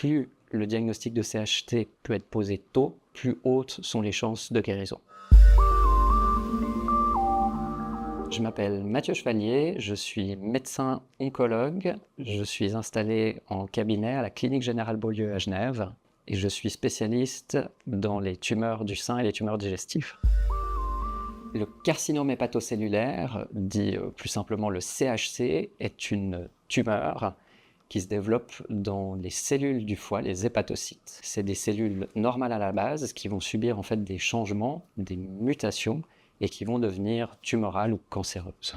plus le diagnostic de CHT peut être posé tôt, plus hautes sont les chances de guérison. Je m'appelle Mathieu Chevalier, je suis médecin oncologue, je suis installé en cabinet à la Clinique Générale Beaulieu à Genève et je suis spécialiste dans les tumeurs du sein et les tumeurs digestifs. Le carcinome hépatocellulaire, dit plus simplement le CHC, est une tumeur qui se développe dans les cellules du foie, les hépatocytes. C'est des cellules normales à la base qui vont subir en fait des changements, des mutations et qui vont devenir tumorales ou cancéreuses.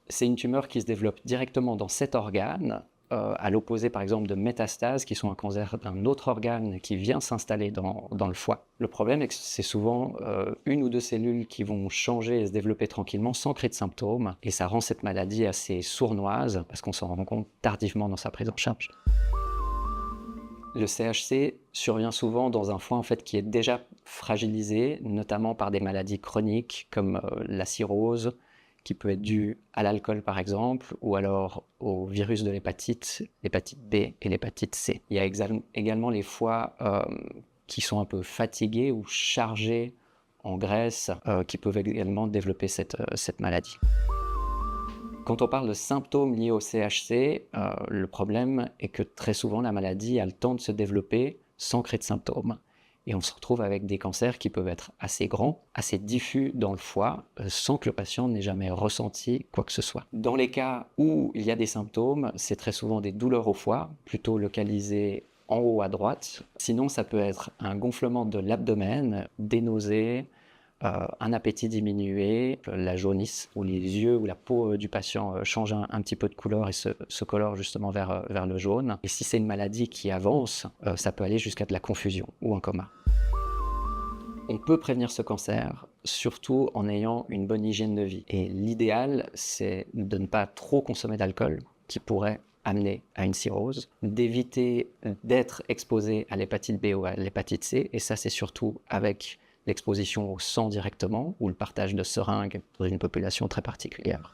C'est une tumeur qui se développe directement dans cet organe, à l'opposé par exemple de métastases qui sont un cancer d'un autre organe qui vient s'installer dans le foie. Le problème est que c'est souvent une ou deux cellules qui vont changer et se développer tranquillement sans créer de symptômes et ça rend cette maladie assez sournoise parce qu'on s'en rend compte tardivement dans sa prise en charge. Le CHC survient souvent dans un foie en fait, qui est déjà fragilisé, notamment par des maladies chroniques comme la cirrhose, qui peut être due à l'alcool par exemple, ou alors au virus de l'hépatite B et l'hépatite C. Il y a également les foies qui sont un peu fatigués ou chargés en graisse, qui peuvent également développer cette maladie. Quand on parle de symptômes liés au CHC, le problème est que très souvent la maladie a le temps de se développer sans créer de symptômes. Et on se retrouve avec des cancers qui peuvent être assez grands, assez diffus dans le foie, sans que le patient n'ait jamais ressenti quoi que ce soit. Dans les cas où il y a des symptômes, c'est très souvent des douleurs au foie, plutôt localisées en haut à droite. Sinon, ça peut être un gonflement de l'abdomen, des nausées, un appétit diminué, la jaunisse, où les yeux ou la peau du patient change un petit peu de couleur et se colore justement vers le jaune. Et si c'est une maladie qui avance, ça peut aller jusqu'à de la confusion ou un coma. On peut prévenir ce cancer, surtout en ayant une bonne hygiène de vie. Et l'idéal, c'est de ne pas trop consommer d'alcool, qui pourrait amener à une cirrhose, d'éviter d'être exposé à l'hépatite B ou à l'hépatite C, et ça c'est surtout avec l'exposition au sang directement ou le partage de seringues dans une population très particulière.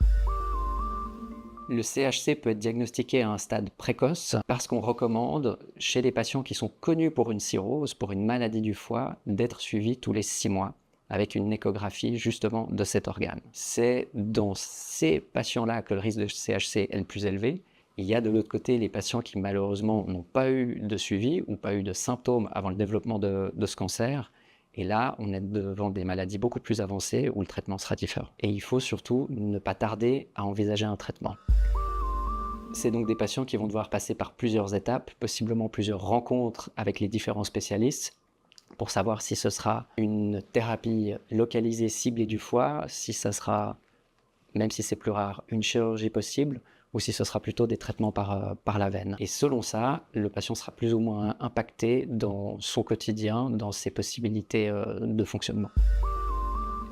Le CHC peut être diagnostiqué à un stade précoce parce qu'on recommande, chez des patients qui sont connus pour une cirrhose, pour une maladie du foie, d'être suivis tous les 6 mois avec une échographie justement de cet organe. C'est dans ces patients-là que le risque de CHC est le plus élevé. Il y a de l'autre côté les patients qui malheureusement n'ont pas eu de suivi ou pas eu de symptômes avant le développement de ce cancer. Et là, on est devant des maladies beaucoup plus avancées où le traitement sera différent. Et il faut surtout ne pas tarder à envisager un traitement. C'est donc des patients qui vont devoir passer par plusieurs étapes, possiblement plusieurs rencontres avec les différents spécialistes pour savoir si ce sera une thérapie localisée, ciblée du foie, si ce sera, même si c'est plus rare, une chirurgie possible, ou si ce sera plutôt des traitements par la veine. Et selon ça, le patient sera plus ou moins impacté dans son quotidien, dans ses possibilités de fonctionnement.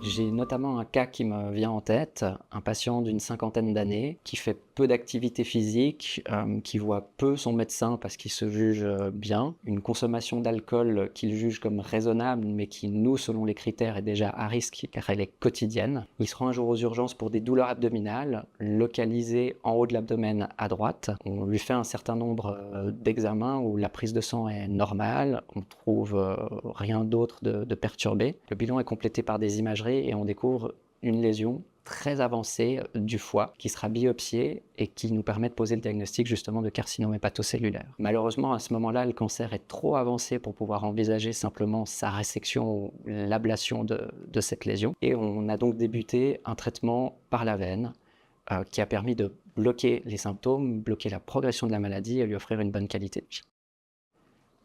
J'ai notamment un cas qui me vient en tête, un patient d'une 50aine d'années qui fait peu d'activité physique, qui voit peu son médecin parce qu'il se juge bien, une consommation d'alcool qu'il juge comme raisonnable mais qui, nous, selon les critères, est déjà à risque car elle est quotidienne. Il se rend un jour aux urgences pour des douleurs abdominales, localisées en haut de l'abdomen à droite. On lui fait un certain nombre d'examens où la prise de sang est normale, on trouve rien d'autre de perturbé. Le bilan est complété par des imageries et on découvre une lésion très avancée du foie qui sera biopsiée et qui nous permet de poser le diagnostic justement de carcinome hépatocellulaire. Malheureusement, à ce moment-là, le cancer est trop avancé pour pouvoir envisager simplement sa résection ou l'ablation de cette lésion. Et on a donc débuté un traitement par la veine qui a permis de bloquer les symptômes, bloquer la progression de la maladie et lui offrir une bonne qualité de vie.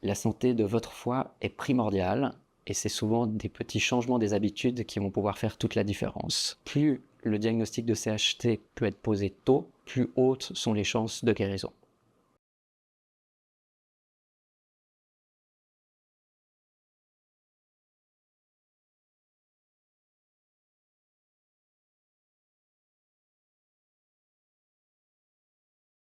La santé de votre foie est primordiale. Et c'est souvent des petits changements des habitudes qui vont pouvoir faire toute la différence. Plus le diagnostic de CHT peut être posé tôt, plus hautes sont les chances de guérison.